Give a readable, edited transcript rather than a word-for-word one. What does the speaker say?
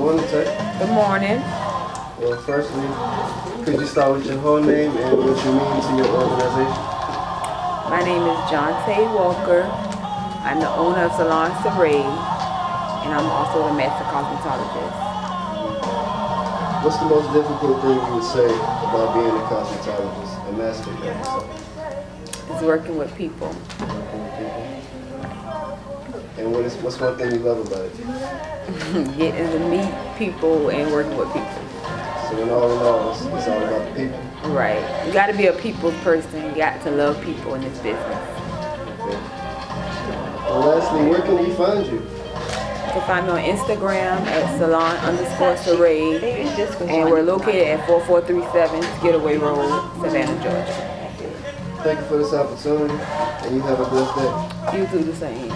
Morning, Tay. Good morning. Well, firstly, could you start with your whole name and what you mean to your organization? My name is Jonte Walker. I'm the owner of Salon Saray, and I'm also the master cosmetologist. What's the most difficult thing you would say about being a cosmetologist, a master cosmetologist? It's working with people. Working with people. And what's one thing you love about it? Getting to meet people and working with people. So in all, it's all about the people. Right. You got to be a people's person. You got to love people in this business. Okay. Well, lastly, where can we find you? You can find me on Instagram at salon_Saray, and we're located at 4437 Skidaway Road, Savannah, Georgia. Thank you for this opportunity, and you have a blessed day. You do the same.